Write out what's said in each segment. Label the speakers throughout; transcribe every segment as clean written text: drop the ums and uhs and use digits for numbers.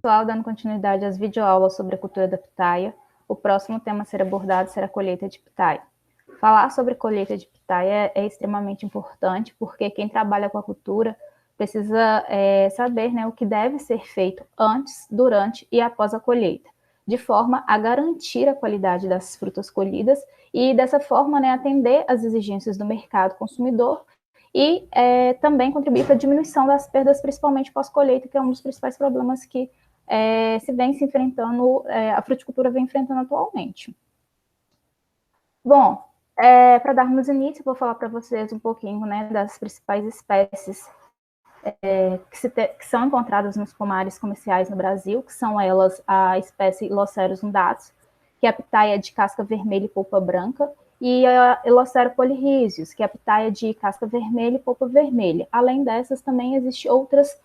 Speaker 1: Pessoal, dando continuidade às videoaulas sobre a cultura da pitaia, o próximo tema a ser abordado será a colheita de pitaia. Falar sobre colheita de pitaia é extremamente importante, porque quem trabalha com a cultura precisa saber, né, o que deve ser feito antes, durante e após a colheita, de forma a garantir a qualidade das frutas colhidas e, dessa forma, né, atender às exigências do mercado consumidor e também contribuir para a diminuição das perdas, principalmente pós-colheita, que é um dos principais problemas que se enfrentando, a fruticultura vem enfrentando atualmente. Bom, para darmos início, vou falar para vocês um pouquinho, né, das principais espécies que são encontradas nos pomares comerciais no Brasil, que são elas a espécie Loceros undatus, que é a pitaia de casca vermelha e polpa branca, e a Elocero polyrrhizius, que é a pitaia de casca vermelha e polpa vermelha. Além dessas, também existem outras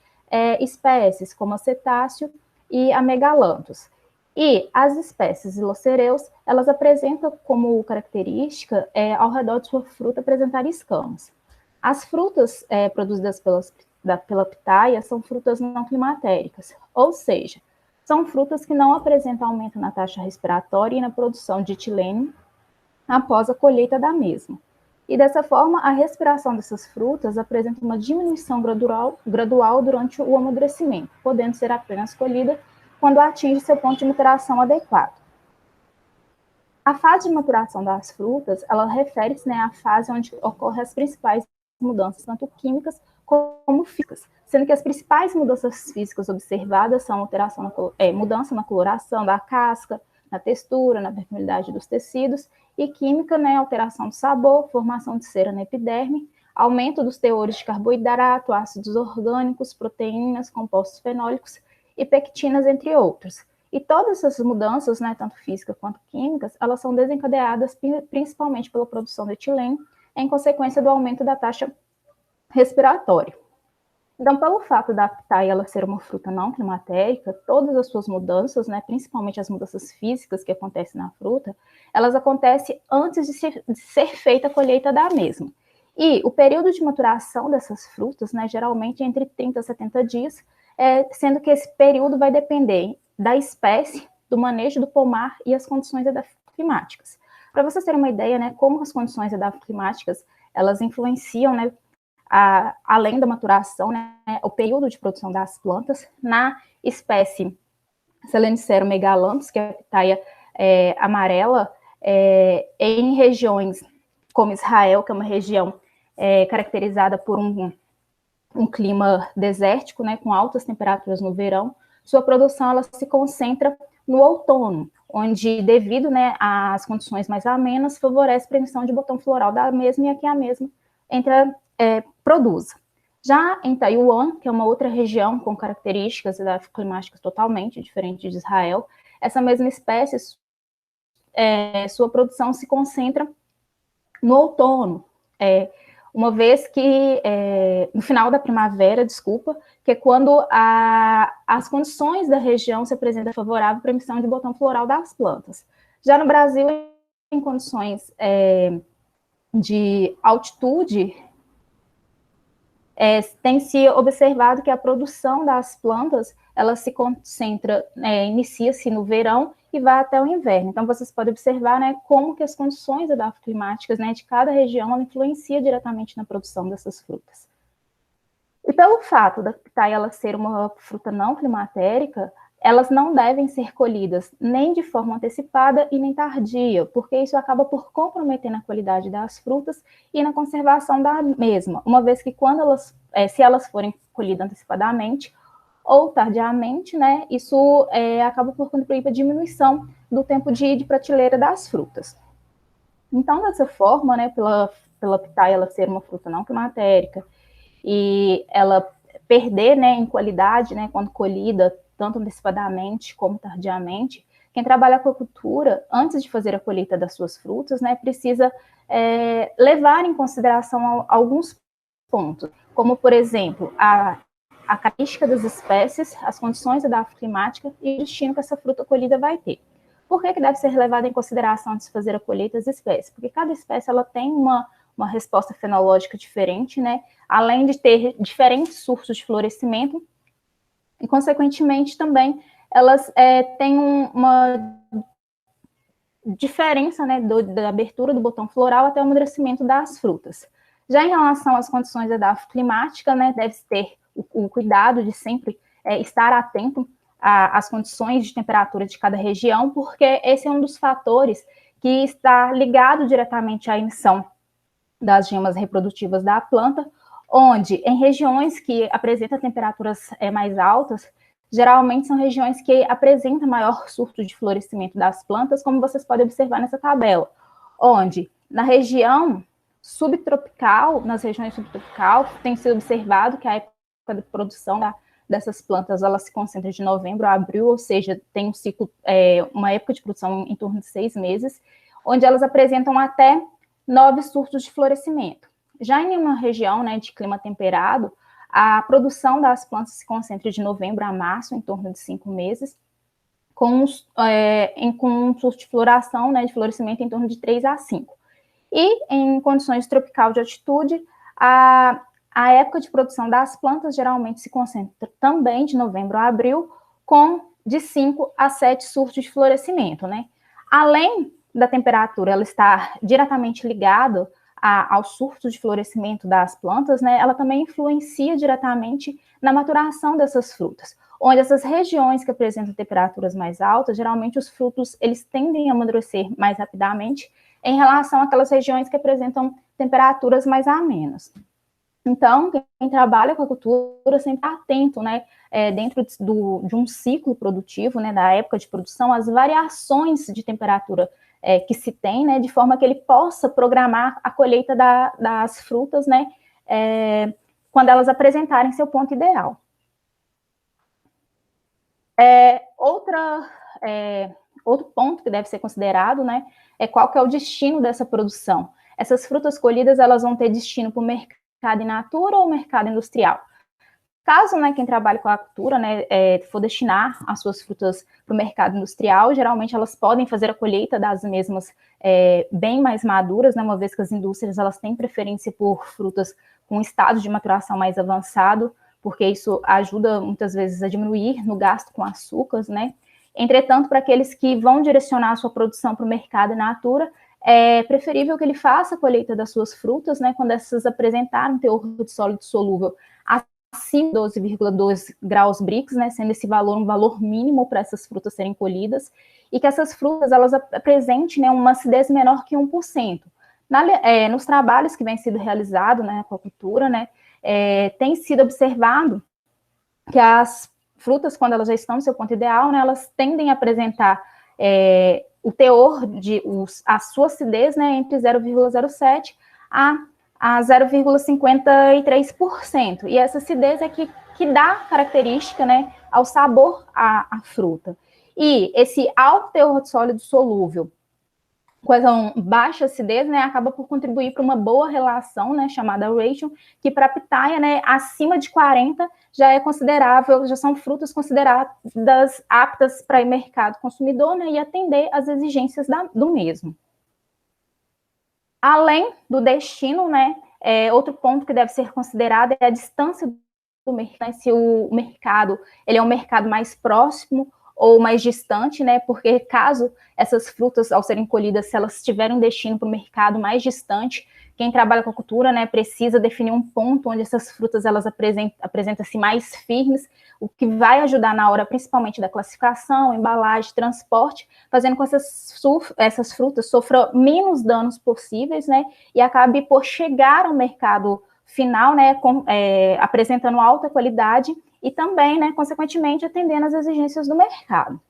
Speaker 1: espécies, como a cetáceo e a megalanthus. E as espécies Locereus, elas apresentam como característica, ao redor de sua fruta, apresentar escamas. As frutas produzidas pela pitaia são frutas não climatéricas, ou seja, são frutas que não apresentam aumento na taxa respiratória e na produção de etilênio após a colheita da mesma. E dessa forma, a respiração dessas frutas apresenta uma diminuição gradual durante o amadurecimento, podendo ser apenas colhida quando atinge seu ponto de maturação adequado. A fase de maturação das frutas, ela refere-se, né, à fase onde ocorrem as principais mudanças, tanto químicas como físicas, sendo que as principais mudanças físicas observadas são mudança na coloração da casca, na textura, na permeabilidade dos tecidos, e química, né, alteração do sabor, formação de cera na epiderme, aumento dos teores de carboidrato, ácidos orgânicos, proteínas, compostos fenólicos e pectinas, entre outros. E todas essas mudanças, né, tanto físicas quanto químicas, elas são desencadeadas principalmente pela produção de etileno, em consequência do aumento da taxa respiratória. Então, pelo fato da pitaia ela ser uma fruta não climatérica, todas as suas mudanças, né, principalmente as mudanças físicas que acontecem na fruta, elas acontecem antes de ser feita a colheita da mesma. E o período de maturação dessas frutas, né, geralmente é entre 30 a 70 dias, sendo que esse período vai depender da espécie, do manejo do pomar e as condições edafoclimáticas. Para vocês terem uma ideia, né, como as condições edafoclimáticas elas influenciam, né, além da maturação, né, o período de produção das plantas, na espécie Selenicero megalanthus, que é a pitaia amarela, em regiões como Israel, que é uma região caracterizada por um clima desértico, né, com altas temperaturas no verão, sua produção ela se concentra no outono, onde, devido, né, às condições mais amenas, favorece a produção de botão floral da mesma e a que a mesma produz. Já em Taiwan, que é uma outra região com características climáticas totalmente diferentes de Israel, essa mesma espécie, sua produção se concentra no outono, uma vez que, no final da primavera, que é quando as condições da região se apresentam favorável para a emissão de botão floral das plantas. Já no Brasil, em condições de altitude, tem se observado que a produção das plantas, ela se concentra, inicia-se no verão e vai até o inverno. Então, vocês podem observar, né, como que as condições edafoclimáticas, né, de cada região, ela influencia diretamente na produção dessas frutas. E pelo fato da pitaia ela ser uma fruta não climatérica, elas não devem ser colhidas nem de forma antecipada e nem tardia, porque isso acaba por comprometer na qualidade das frutas e na conservação da mesma, uma vez que quando se elas forem colhidas antecipadamente ou tardiamente, né, isso acaba por contribuir para a diminuição do tempo de prateleira das frutas. Então, dessa forma, né, pela pitaia ela ser uma fruta não climatérica e ela perder, né, em qualidade, né, quando colhida, tanto antecipadamente como tardiamente, quem trabalha com a cultura, antes de fazer a colheita das suas frutas, né, precisa levar em consideração alguns pontos, como, por exemplo, a característica das espécies, as condições edafoclimáticas e o destino que essa fruta colhida vai ter. Por que deve ser levado em consideração antes de fazer a colheita das espécies? Porque cada espécie ela tem uma resposta fenológica diferente, né? Além de ter diferentes surtos de florescimento, E, consequentemente, também elas têm uma diferença, né, da abertura do botão floral até o amadurecimento das frutas. Já em relação às condições edafoclimáticas, né, deve-se ter o cuidado de sempre estar atento às condições de temperatura de cada região, porque esse é um dos fatores que está ligado diretamente à emissão das gemas reprodutivas da planta, onde em regiões que apresentam temperaturas mais altas, geralmente são regiões que apresentam maior surto de florescimento das plantas, como vocês podem observar nessa tabela, onde na região subtropical, nas regiões subtropical, tem sido observado que a época de produção dessas plantas, ela se concentra de novembro a abril, ou seja, tem um ciclo, uma época de produção em torno de 6 meses, onde elas apresentam até 9 surtos de florescimento. Já em uma região, né, de clima temperado, a produção das plantas se concentra de novembro a março, em torno de 5 meses, com um surto de floração, né, de florescimento em torno de 3 a 5. E em condições tropical de altitude, a época de produção das plantas geralmente se concentra também de novembro a abril, com de 5 a 7 surtos de florescimento, né? Além da temperatura, ela está diretamente ligada ao surto de florescimento das plantas, né? Ela também influencia diretamente na maturação dessas frutas, onde essas regiões que apresentam temperaturas mais altas, geralmente os frutos eles tendem a amadurecer mais rapidamente em relação àquelas regiões que apresentam temperaturas mais amenas. Então, quem trabalha com a cultura sempre está atento, né, dentro de um ciclo produtivo, né, da época de produção, as variações de temperatura que se tem, né, de forma que ele possa programar a colheita das frutas, né, quando elas apresentarem seu ponto ideal. Outro ponto que deve ser considerado, né, é qual que é o destino dessa produção. Essas frutas colhidas, elas vão ter destino para o mercado in natura ou mercado industrial. Caso, né, quem trabalha com a cultura, né, for destinar as suas frutas para o mercado industrial, geralmente elas podem fazer a colheita das mesmas bem mais maduras, né, uma vez que as indústrias elas têm preferência por frutas com estado de maturação mais avançado, porque isso ajuda muitas vezes a diminuir no gasto com açúcares, né? Entretanto, para aqueles que vão direcionar a sua produção para o mercado in natura, é preferível que ele faça a colheita das suas frutas, né, quando essas apresentarem teor de sólido solúvel acima de 12,2 graus Brix, né, sendo esse valor um valor mínimo para essas frutas serem colhidas, e que essas frutas elas apresentem, né, uma acidez menor que 1%. Nos trabalhos que vem sido realizados, né, com a cultura, né, tem sido observado que as frutas, quando elas já estão no seu ponto ideal, né, elas tendem a apresentar o teor a sua acidez, né, entre 0,07 a 0,53%. E essa acidez é que dá característica, né, ao sabor à fruta. E esse alto teor de sólido solúvel com essa baixa acidez, né, acaba por contribuir para uma boa relação, né, chamada ratio, que para a pitaia, né, acima de 40 já é considerável, já são frutas consideradas aptas para o mercado consumidor, né, e atender às exigências do mesmo. Além do destino, né, outro ponto que deve ser considerado é a distância do mercado, se o mercado ele é um mercado mais próximo ou mais distante, né? Porque caso essas frutas, ao serem colhidas, se elas tiverem um destino para o mercado mais distante, quem trabalha com a cultura, né, precisa definir um ponto onde essas frutas elas apresentam-se mais firmes, o que vai ajudar na hora, principalmente da classificação, embalagem, transporte, fazendo com que essas frutas sofram menos danos possíveis, né? E acabe por chegar ao mercado final, né, apresentando alta qualidade e também, né, consequentemente, atendendo às exigências do mercado.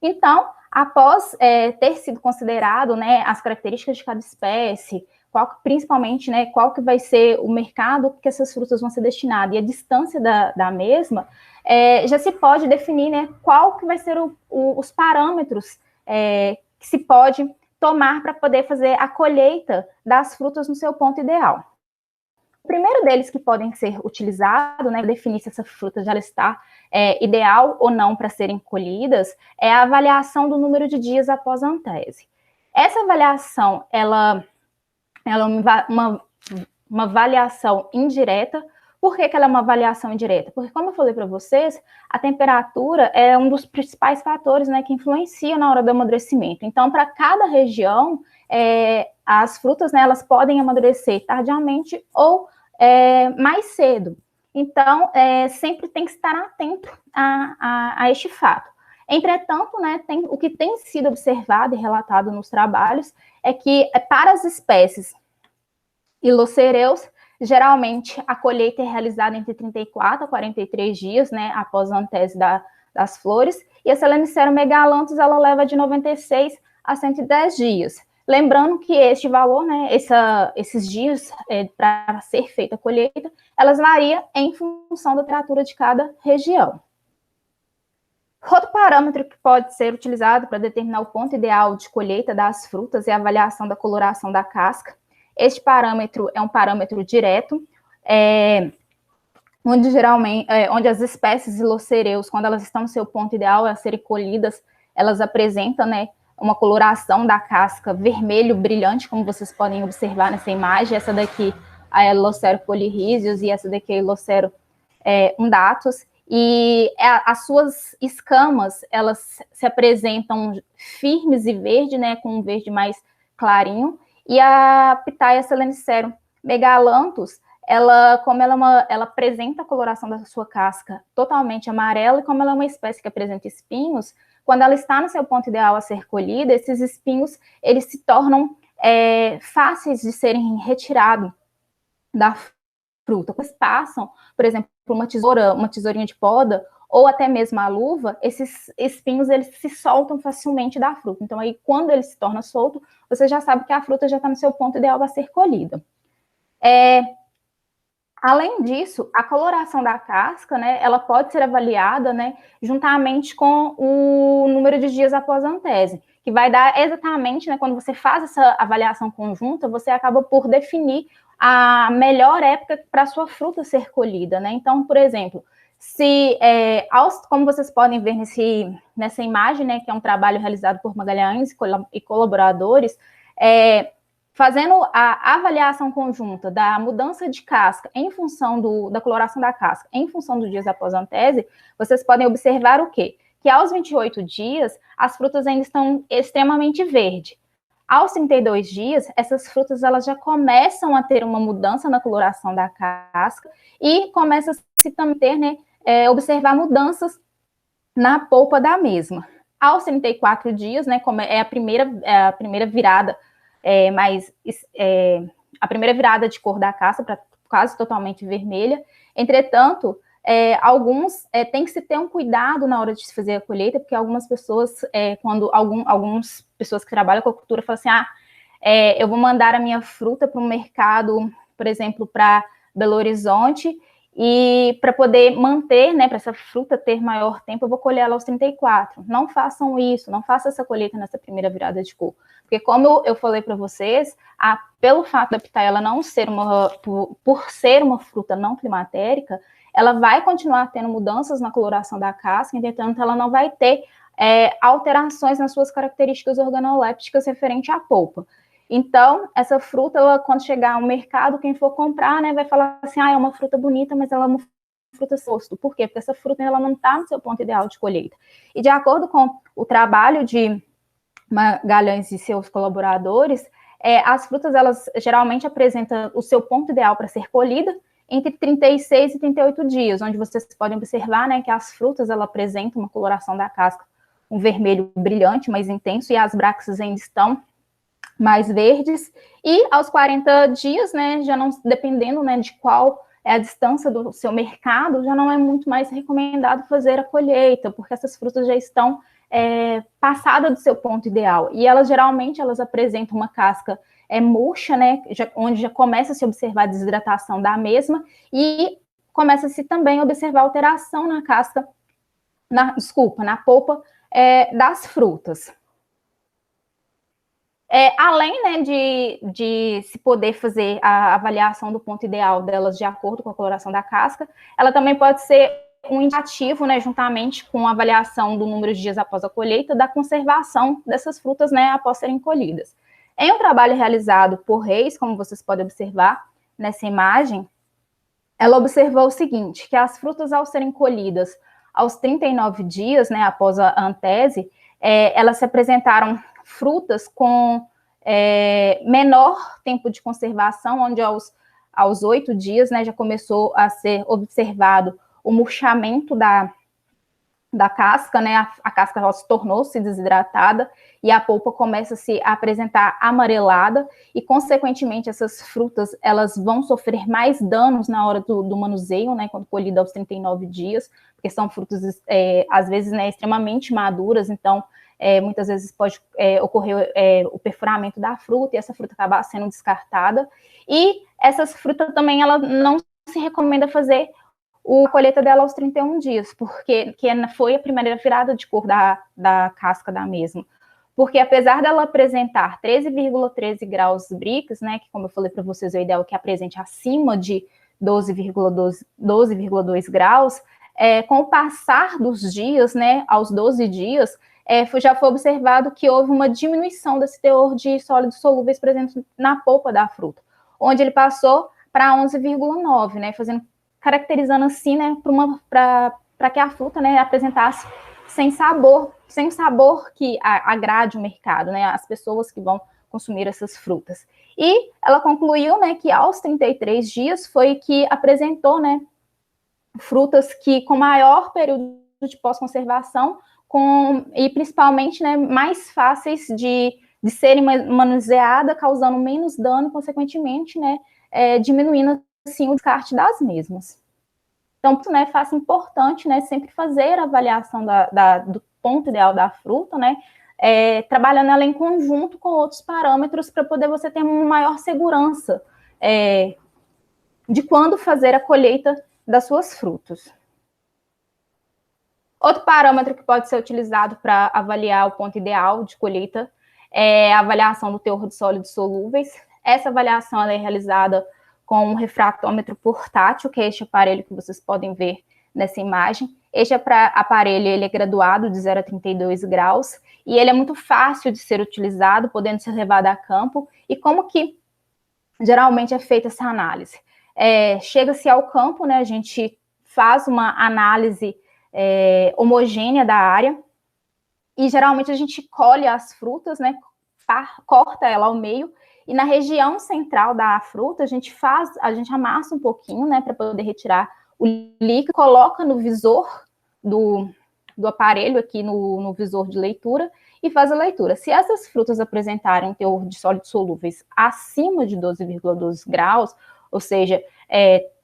Speaker 1: Então, após ter sido considerado, né, as características de cada espécie, principalmente, né, qual que vai ser o mercado que essas frutas vão ser destinadas e a distância da mesma, já se pode definir, né, qual que vai ser os parâmetros que se pode tomar para poder fazer a colheita das frutas no seu ponto ideal. O primeiro deles que podem ser utilizados, né, definir se essa fruta já está ideal ou não para serem colhidas, é a avaliação do número de dias após a antese. Essa avaliação, ela é uma avaliação indireta, Por que ela é uma avaliação indireta? Porque, como eu falei para vocês, a temperatura é um dos principais fatores, né, que influencia na hora do amadurecimento. Então, para cada região, as frutas, né, elas podem amadurecer tardiamente ou mais cedo. Então, sempre tem que estar atento a este fato. Entretanto, né, o que tem sido observado e relatado nos trabalhos é que, para as espécies Ilocereus, geralmente a colheita é realizada entre 34 a 43 dias, né, após a antese das flores, e a Selenicerum megalanthus, ela leva de 96 a 110 dias. Lembrando que este valor, né, esses dias para ser feita a colheita, elas variam em função da temperatura de cada região. Outro parâmetro que pode ser utilizado para determinar o ponto ideal de colheita das frutas é a avaliação da coloração da casca. Este parâmetro é um parâmetro direto, onde as espécies Ilocereus, quando elas estão no seu ponto ideal a serem colhidas, elas apresentam, né, uma coloração da casca vermelho brilhante, como vocês podem observar nessa imagem. Essa daqui é a Ilocero polyrhizios e essa daqui é a Ilocero undatus. E as suas escamas, elas se apresentam firmes e verde, né, com um verde mais clarinho. E a Pitaya Selenicerum megalanthus, ela apresenta a coloração da sua casca totalmente amarela, e como ela é uma espécie que apresenta espinhos, quando ela está no seu ponto ideal a ser colhida, esses espinhos, eles se tornam fáceis de serem retirados da fruta. Quando eles passam, por exemplo, por uma tesourinha de poda, ou até mesmo a luva, esses espinhos, eles se soltam facilmente da fruta. Então, aí, quando ele se torna solto, você já sabe que a fruta já está no seu ponto ideal a ser colhida. Além disso, a coloração da casca, né, ela pode ser avaliada, né, juntamente com o número de dias após a antese, que vai dar exatamente, né, quando você faz essa avaliação conjunta, você acaba por definir a melhor época para a sua fruta ser colhida, né? Então, por exemplo, como vocês podem ver nessa imagem, né, que é um trabalho realizado por Magalhães e colaboradores, fazendo a avaliação conjunta da mudança de casca em função da coloração da casca, em função dos dias após a antese, vocês podem observar o quê? Que aos 28 dias, as frutas ainda estão extremamente verdes. Aos 32 dias, essas frutas elas já começam a ter uma mudança na coloração da casca e começa a se também, né, observar mudanças na polpa da mesma. Aos 34 dias, né, como é a primeira virada, a primeira virada de cor da casca para quase totalmente vermelha. Entretanto, alguns tem que se ter um cuidado na hora de se fazer a colheita, porque algumas pessoas, algumas pessoas que trabalham com a cultura falam assim, eu vou mandar a minha fruta para um mercado, por exemplo, para Belo Horizonte, e para poder manter, né, para essa fruta ter maior tempo, eu vou colher ela aos 34. Não façam isso, não façam essa colheita nessa primeira virada de cor. Porque como eu falei para vocês, pelo fato da pitaya ela não ser por ser uma fruta não climatérica, ela vai continuar tendo mudanças na coloração da casca, entretanto, ela não vai ter alterações nas suas características organolépticas referente à polpa. Então, essa fruta, ela, quando chegar ao mercado, quem for comprar, né, vai falar assim, é uma fruta bonita, mas ela é uma fruta posto. Por quê? Porque essa fruta ela não está no seu ponto ideal de colheita. E de acordo com o trabalho de Magalhães e seus colaboradores, as frutas, elas geralmente apresentam o seu ponto ideal para ser colhida entre 36 e 38 dias, onde vocês podem observar, né, que as frutas, ela apresentam uma coloração da casca, um vermelho brilhante, mais intenso, e as bracts ainda estão mais verdes, e aos 40 dias, né, já não, dependendo, né, de qual é a distância do seu mercado, já não é muito mais recomendado fazer a colheita, porque essas frutas já estão passadas do seu ponto ideal, e elas geralmente apresentam uma casca murcha, né, onde já começa a se observar a desidratação da mesma, e começa-se também a observar alteração na casca, na polpa das frutas. Além, né, de se poder fazer a avaliação do ponto ideal delas de acordo com a coloração da casca, ela também pode ser um indicativo, né, juntamente com a avaliação do número de dias após a colheita, da conservação dessas frutas, né, após serem colhidas. Em um trabalho realizado por Reis, como vocês podem observar nessa imagem, ela observou o seguinte, que as frutas, ao serem colhidas aos 39 dias, né, após a antese, elas se apresentaram frutas com menor tempo de conservação, onde aos 8 dias, né, já começou a ser observado o murchamento da casca, né, a casca se tornou-se desidratada e a polpa começa a se apresentar amarelada e, consequentemente, essas frutas elas vão sofrer mais danos na hora do manuseio, né, quando colhida aos 39 dias, porque são frutas, às vezes, né, extremamente maduras, então, muitas vezes pode ocorrer o perfuramento da fruta e essa fruta acabar sendo descartada. E essas frutas também, ela não se recomenda fazer a colheita dela aos 31 dias, porque foi a primeira virada de cor da casca da mesma. Porque apesar dela apresentar 13,13 graus Brix, né, que como eu falei para vocês, o ideal é que apresente acima de 12,2 graus, com o passar dos dias, né, aos 12 dias, já foi observado que houve uma diminuição desse teor de sólidos solúveis presentes na polpa da fruta, onde ele passou para 11,9, né, caracterizando assim, né, para que a fruta, né, apresentasse sem sabor que agrade o mercado, né, as pessoas que vão consumir essas frutas. E ela concluiu, né, que aos 33 dias foi que apresentou, né, frutas que com maior período de pós-conservação e principalmente, né, mais fáceis de serem manuseadas, causando menos dano, consequentemente, né, diminuindo assim o descarte das mesmas. Então, né, faça importante, né, sempre fazer a avaliação do ponto ideal da fruta, né, trabalhando ela em conjunto com outros parâmetros para poder você ter uma maior segurança de quando fazer a colheita das suas frutas. Outro parâmetro que pode ser utilizado para avaliar o ponto ideal de colheita é a avaliação do teor de sólidos solúveis. Essa avaliação ela é realizada com um refratômetro portátil, que é este aparelho que vocês podem ver nessa imagem. Este aparelho ele é graduado de 0 a 32 graus e ele é muito fácil de ser utilizado, podendo ser levado a campo. E como que geralmente é feita essa análise? Chega-se ao campo, né, a gente faz uma análise homogênea da área e geralmente a gente colhe as frutas, né, corta ela ao meio e na região central da fruta a gente amassa um pouquinho, né, para poder retirar o líquido, coloca no visor do aparelho aqui no visor de leitura e faz a leitura. Se essas frutas apresentarem um teor de sólidos solúveis acima de 12,12 graus, ou seja,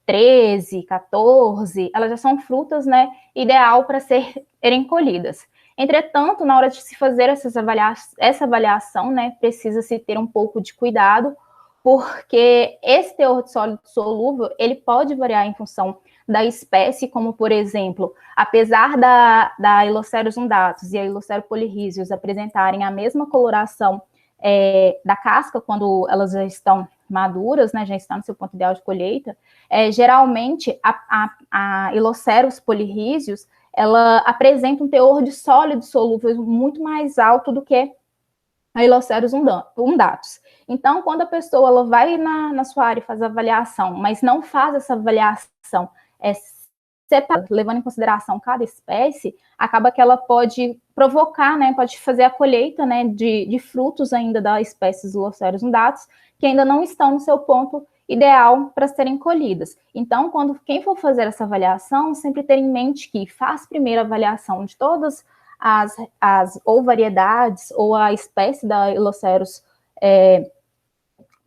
Speaker 1: 13, 14, elas já são frutas, né, ideal para serem colhidas. Entretanto, na hora de se fazer essa avaliação, né, precisa-se ter um pouco de cuidado, porque esse teor de sólido solúvel, ele pode variar em função da espécie, como, por exemplo, apesar da Iloceros undatus e a Ilocero polyrhizios apresentarem a mesma coloração da casca quando elas já estão maduras, né, já estão no seu ponto ideal de colheita, geralmente a Iloceros polyrhizios ela apresenta um teor de sólidos solúveis muito mais alto do que a Iloceros undatus. Então, quando a pessoa ela vai na sua área e faz a avaliação, mas não faz essa avaliação separada, levando em consideração cada espécie, acaba que ela pode provocar, né, pode fazer a colheita, né, de frutos ainda da espécie Iloceros undatus, que ainda não estão no seu ponto ideal para serem colhidas. Então, quem for fazer essa avaliação, sempre ter em mente que faz primeiro a avaliação de todas as ou variedades ou a espécie da Iloceros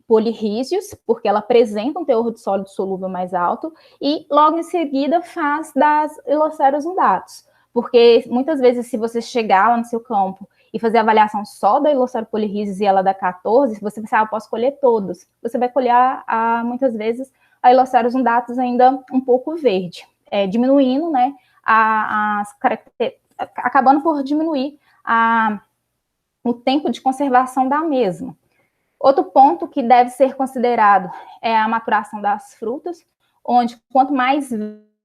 Speaker 1: polyrhizios, porque ela apresenta um teor de sólido solúvel mais alto, e logo em seguida faz das Iloceros undatus, porque muitas vezes se você chegar lá no seu campo e fazer a avaliação só da Ilocero polyrhizios e ela da 14, você vai eu posso colher todos. Você vai colher, muitas vezes, a Iloceros undatus ainda um pouco verde, diminuindo, né, acabando por diminuir o tempo de conservação da mesma. Outro ponto que deve ser considerado é a maturação das frutas, onde quanto mais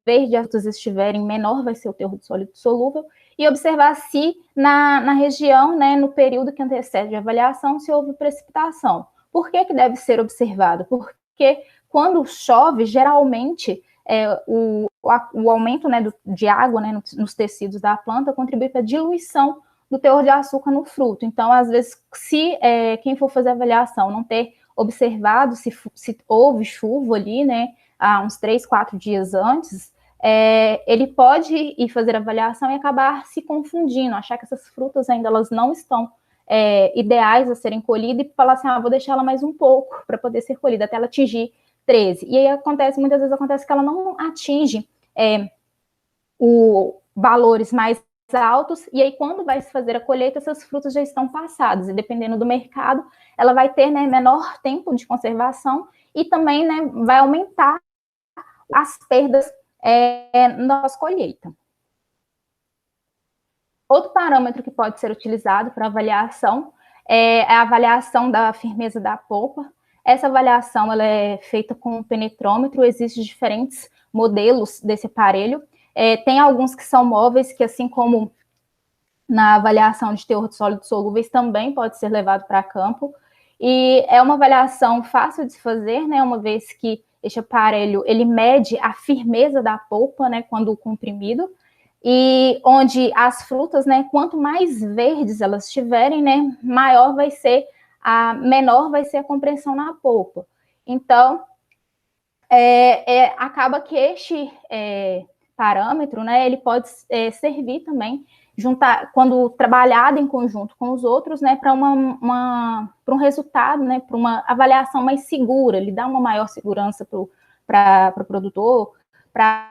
Speaker 1: verde as frutas estiverem, menor vai ser o teor de sólido solúvel, e observar se na região, né, no período que antecede a avaliação, se houve precipitação. Por que deve ser observado? Porque quando chove, geralmente o aumento, né, de água, né, nos tecidos da planta contribui para a diluição do teor de açúcar no fruto. Então, às vezes, se quem for fazer a avaliação não ter observado se houve chuva ali, né, há uns 3, 4 dias antes, ele pode ir fazer a avaliação e acabar se confundindo, achar que essas frutas ainda elas não estão ideais a serem colhidas e falar assim, vou deixar ela mais um pouco para poder ser colhida, até ela atingir 13. E aí muitas vezes acontece que ela não atinge valores mais altos, e aí quando vai se fazer a colheita, essas frutas já estão passadas, e dependendo do mercado, ela vai ter, né, menor tempo de conservação e também, né, vai aumentar as perdas na colheita. Outro parâmetro que pode ser utilizado para avaliação é a avaliação da firmeza da polpa. Essa avaliação ela é feita com o penetrômetro, existem diferentes modelos desse aparelho. Tem alguns que são móveis, que assim como na avaliação de teor de sólidos solúveis, também pode ser levado para campo. E é uma avaliação fácil de se fazer, né, uma vez que este aparelho ele mede a firmeza da polpa, né, quando comprimido, e onde as frutas, né, quanto mais verdes elas estiverem, né, menor vai ser a compressão na polpa. Então, acaba que este parâmetro, né, ele pode servir também, quando trabalhado em conjunto com os outros, né, para um resultado, né, para uma avaliação mais segura, ele dá uma maior segurança para o produtor, para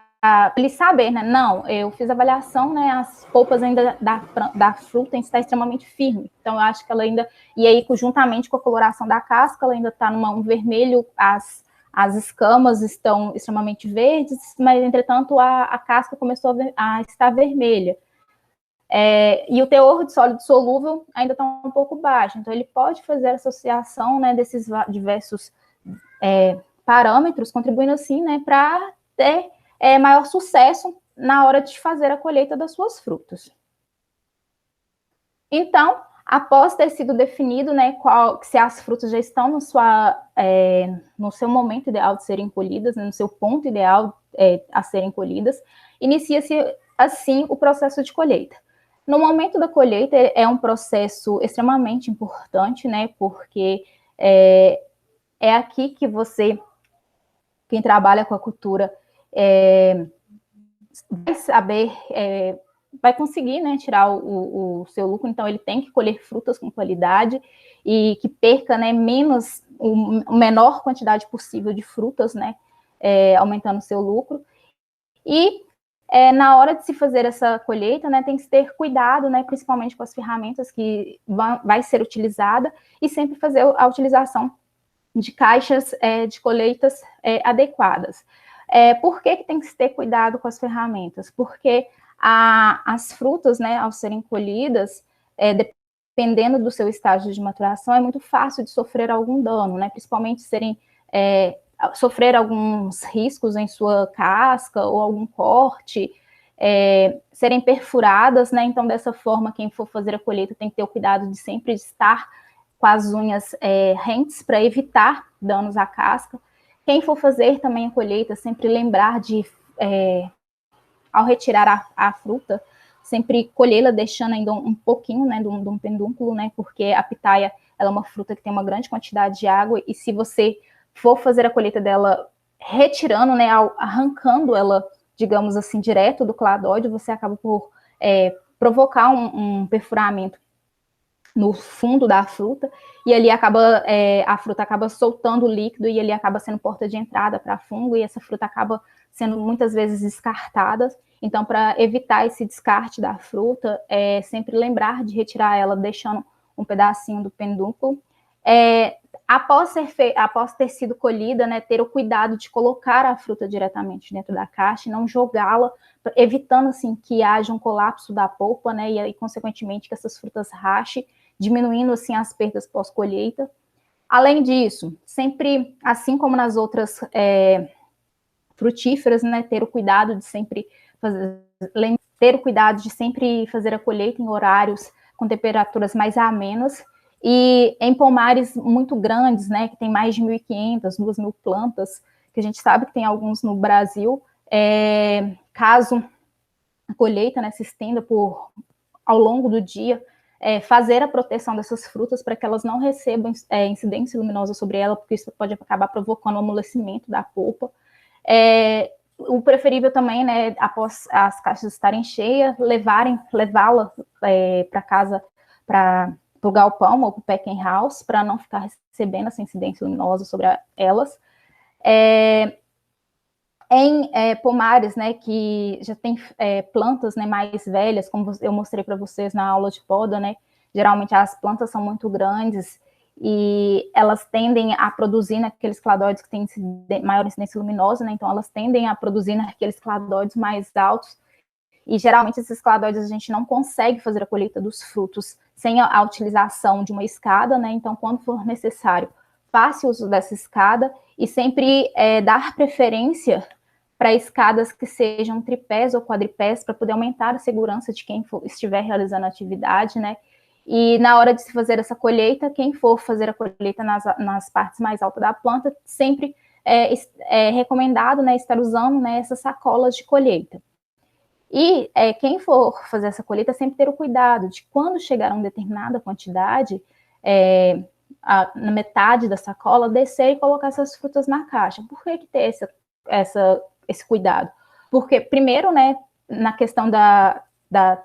Speaker 1: ele saber, né, não, eu fiz a avaliação, né, as polpas ainda da fruta está extremamente firme, então eu acho que ela ainda, e aí juntamente com a coloração da casca, ela ainda está um vermelho, as escamas estão extremamente verdes, mas, entretanto, a casca começou a estar vermelha. E o teor de sólido solúvel ainda está um pouco baixo. Então, ele pode fazer a associação, né, desses diversos parâmetros, contribuindo, assim, né, para ter maior sucesso na hora de fazer a colheita das suas frutas. Então, após ter sido definido, né, se as frutas já estão no seu momento ideal de serem colhidas, né, no seu ponto ideal a serem colhidas, inicia-se, assim, o processo de colheita. No momento da colheita, é um processo extremamente importante, né, porque é aqui que quem trabalha com a cultura, vai saber... vai conseguir, né, tirar o seu lucro, então ele tem que colher frutas com qualidade e que perca, né, a menor quantidade possível de frutas, né, aumentando o seu lucro. E na hora de se fazer essa colheita, né, tem que ter cuidado, né, principalmente com as ferramentas que vai ser utilizada e sempre fazer a utilização de caixas de colheitas adequadas. Por que tem que ter cuidado com as ferramentas? Porque as frutas, né, ao serem colhidas, dependendo do seu estágio de maturação, é muito fácil de sofrer algum dano, né, principalmente sofrer alguns riscos em sua casca ou algum corte, serem perfuradas, né, então dessa forma quem for fazer a colheita tem que ter o cuidado de sempre estar com as unhas rentes para evitar danos à casca. Quem for fazer também a colheita, sempre lembrar de ao retirar a fruta, sempre colhê-la deixando ainda um pouquinho, né, de um pedúnculo, né, porque a pitaia ela é uma fruta que tem uma grande quantidade de água, e se você for fazer a colheita dela retirando, né, arrancando ela, digamos assim, direto do cladóide, você acaba por provocar um perfuramento no fundo da fruta, e ali a fruta acaba soltando o líquido, e ali acaba sendo porta de entrada para fungo, e essa fruta acaba sendo muitas vezes descartada. Então, para evitar esse descarte da fruta, sempre lembrar de retirar ela, deixando um pedacinho do pedúnculo. Após ter sido colhida, né, ter o cuidado de colocar a fruta diretamente dentro da caixa e não jogá-la, evitando, assim, que haja um colapso da polpa, né, e aí, consequentemente, que essas frutas rachem, diminuindo, assim, as perdas pós-colheita. Além disso, sempre, assim como nas outras frutíferas, né, ter o cuidado de sempre fazer a colheita em horários com temperaturas mais amenas, e em pomares muito grandes, né, que tem mais de 1.500, 2.000 plantas, que a gente sabe que tem alguns no Brasil, caso a colheita, né, se estenda ao longo do dia, fazer a proteção dessas frutas para que elas não recebam incidência luminosa sobre ela, porque isso pode acabar provocando o amolecimento da polpa. O preferível também, né, após as caixas estarem cheias, levá-la para casa, para o galpão ou para o packing house, para não ficar recebendo essa incidência luminosa sobre elas. Em pomares, né, que já tem plantas, né, mais velhas, como eu mostrei para vocês na aula de poda, né, geralmente as plantas são muito grandes e elas tendem a produzir naqueles cladóides que têm maior incidência luminosa, né, então elas tendem a produzir naqueles cladóides mais altos, e geralmente esses cladóides a gente não consegue fazer a colheita dos frutos sem a utilização de uma escada, né, então quando for necessário, faça uso dessa escada e sempre dar preferência para escadas que sejam tripés ou quadripés, para poder aumentar a segurança de quem estiver realizando a atividade, né? E na hora de se fazer essa colheita, quem for fazer a colheita nas partes mais altas da planta, sempre é recomendado, né, estar usando, né, essas sacolas de colheita. E quem for fazer essa colheita, sempre ter o cuidado de quando chegar a uma determinada quantidade, na metade da sacola, descer e colocar essas frutas na caixa. Por que ter esse cuidado? Porque, primeiro, né, na questão da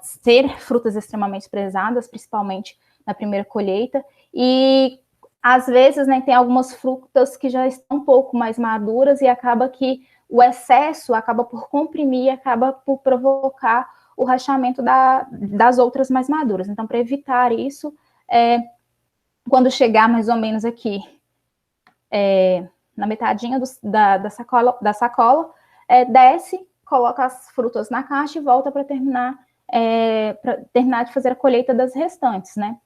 Speaker 1: ser frutas extremamente prezadas, principalmente na primeira colheita, e às vezes, né, tem algumas frutas que já estão um pouco mais maduras e acaba que o excesso acaba por comprimir e acaba por provocar o rachamento das outras mais maduras. Então, para evitar isso, quando chegar mais ou menos aqui na metadinha da sacola, desce, coloca as frutas na caixa e volta para terminar de fazer a colheita das restantes, né?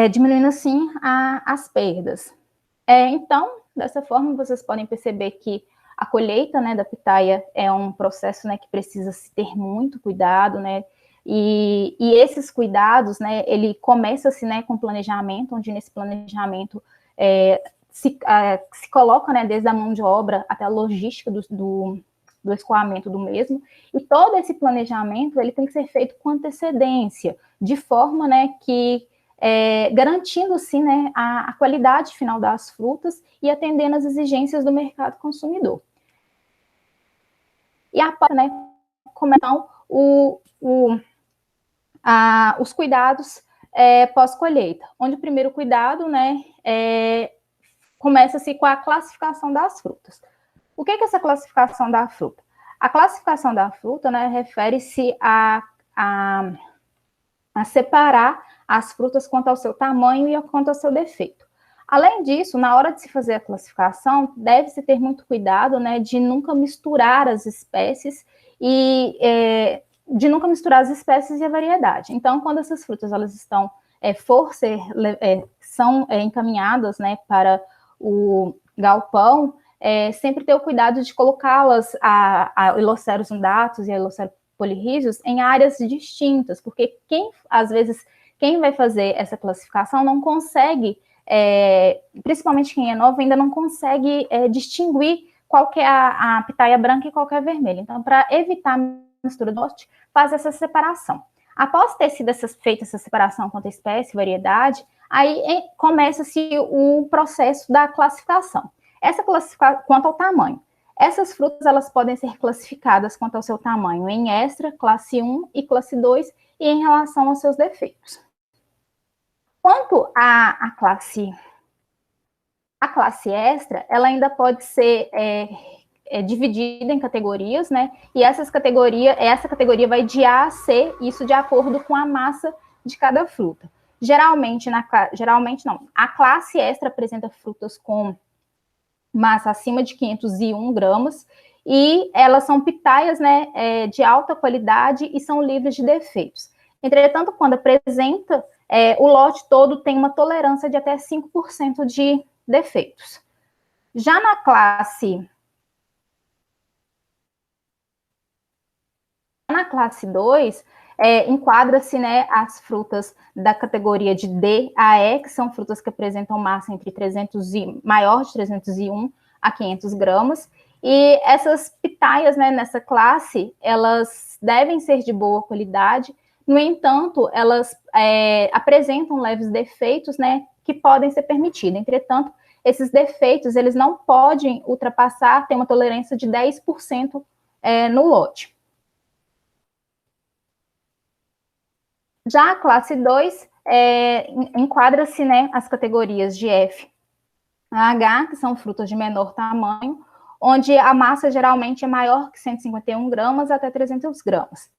Speaker 1: Diminuindo assim as perdas. Então, dessa forma, vocês podem perceber que a colheita, né, da pitaia é um processo, né, que precisa se ter muito cuidado, né? E esses cuidados, né, ele começa-se, né, com planejamento, onde nesse planejamento se coloca, né, desde a mão de obra até a logística do escoamento do mesmo, e todo esse planejamento ele tem que ser feito com antecedência, de forma, né, que garantindo, sim, né, a qualidade final das frutas e atendendo às exigências do mercado consumidor. E após, né, como então, os cuidados pós-colheita, onde o primeiro cuidado, né, começa-se com a classificação das frutas. O que é essa classificação da fruta? A classificação da fruta, né, refere-se a separar as frutas quanto ao seu tamanho e quanto ao seu defeito. Além disso, na hora de se fazer a classificação, deve-se ter muito cuidado, né, de nunca misturar as espécies e de nunca misturar as espécies e a variedade. Então, quando essas frutas elas estão são encaminhadas, né, para o galpão, sempre ter o cuidado de colocá-las a Eloceros undatus e a Eloceros polirrídeos em áreas distintas, porque às vezes quem vai fazer essa classificação não consegue, principalmente quem é novo, ainda não consegue distinguir qual que é a pitaia branca e qual que é a vermelha. Então, para evitar a mistura do lote, faz essa separação. Após ter sido feita essa separação quanto à espécie e variedade, aí começa-se o processo da classificação. Essa classificação quanto ao tamanho. Essas frutas elas podem ser classificadas quanto ao seu tamanho em extra, classe 1 e classe 2, e em relação aos seus defeitos. Quanto à classe extra, ela ainda pode ser dividida em categorias, né? E essa categoria vai de A a C, isso de acordo com a massa de cada fruta. Geralmente não. A classe extra apresenta frutas com massa acima de 501 gramas, e elas são pitaias, né, de alta qualidade e são livres de defeitos. Entretanto, quando apresenta, o lote todo tem uma tolerância de até 5% de defeitos. Já na classe 2, enquadra-se, né, as frutas da categoria de D a E, que são frutas que apresentam massa entre maior de 301 a 500 gramas. E essas pitaias, né, nessa classe, elas devem ser de boa qualidade. No entanto, elas apresentam leves defeitos, né, que podem ser permitidos. Entretanto, esses defeitos, eles não podem ultrapassar, tem uma tolerância de 10% no lote. Já a classe 2 enquadra-se, né, as categorias de F a H, que são frutas de menor tamanho, onde a massa geralmente é maior que 151 gramas até 300 gramas.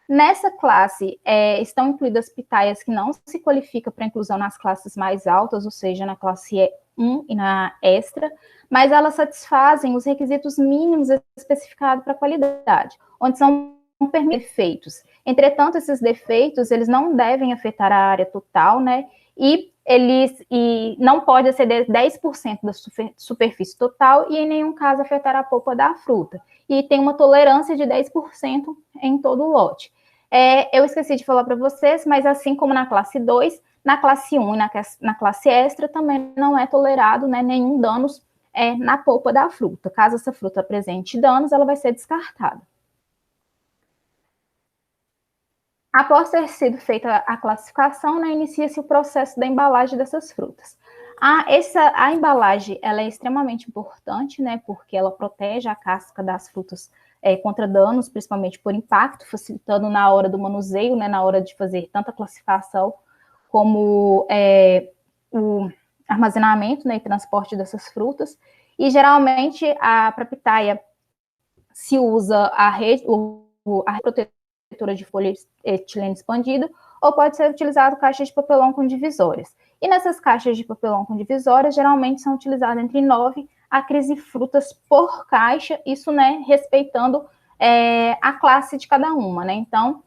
Speaker 1: Nessa classe, estão incluídas pitaias que não se qualificam para inclusão nas classes mais altas, ou seja, na classe E1 e na extra, mas elas satisfazem os requisitos mínimos especificados para a qualidade, onde são defeitos. Entretanto, esses defeitos, eles não devem afetar a área total, né, e não pode exceder 10% da superfície total e em nenhum caso afetar a polpa da fruta. E tem uma tolerância de 10% em todo o lote. Eu esqueci de falar para vocês, mas assim como na classe 2, na classe 1 e na classe extra também não é tolerado, né, nenhum danos na polpa da fruta. Caso essa fruta apresente danos, ela vai ser descartada. Após ter sido feita a classificação, né, inicia-se o processo da embalagem dessas frutas. A embalagem ela é extremamente importante, né, porque ela protege a casca das frutas contra danos, principalmente por impacto, facilitando na hora do manuseio, né, na hora de fazer tanto a classificação como o armazenamento, né, e transporte dessas frutas. E geralmente para pitaia se usa a rede protetora de folha etileno expandido, ou pode ser utilizado caixas de papelão com divisórias. E nessas caixas de papelão com divisórias, geralmente são utilizadas entre 9 a 15 frutas por caixa, isso, né, respeitando a classe de cada uma, né? Então,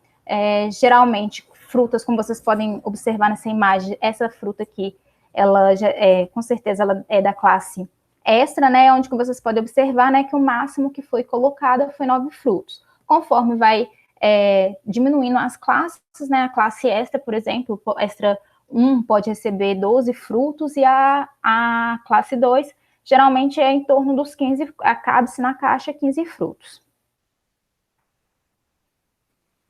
Speaker 1: geralmente, frutas, como vocês podem observar nessa imagem, essa fruta aqui, ela já, com certeza, ela é da classe extra, né, onde vocês podem observar, né, que o máximo que foi colocado foi 9 frutos. Conforme vai diminuindo as classes, né, a classe extra, por exemplo, extra 1 pode receber 12 frutos e a classe 2 geralmente é em torno dos 15, cabe-se na caixa 15 frutos.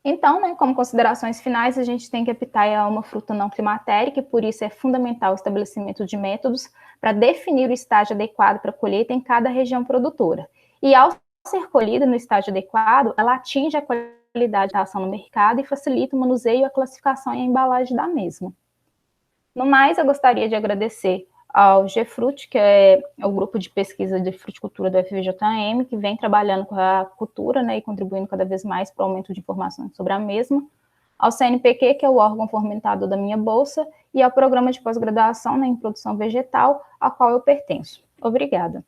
Speaker 1: Então, né, como considerações finais, a gente tem que a pitaia é uma fruta não climatérica e por isso é fundamental o estabelecimento de métodos para definir o estágio adequado para a colheita em cada região produtora. E ao ser colhida no estágio adequado, ela atinge a qualidade da ação no mercado e facilita o manuseio, a classificação e a embalagem da mesma. No mais, eu gostaria de agradecer ao GFRUT, que é o grupo de pesquisa de fruticultura do FVJM, que vem trabalhando com a cultura, né, e contribuindo cada vez mais para o aumento de informações sobre a mesma, ao CNPq, que é o órgão fomentador da minha bolsa, e ao programa de pós-graduação, né, em produção vegetal, ao qual eu pertenço. Obrigada.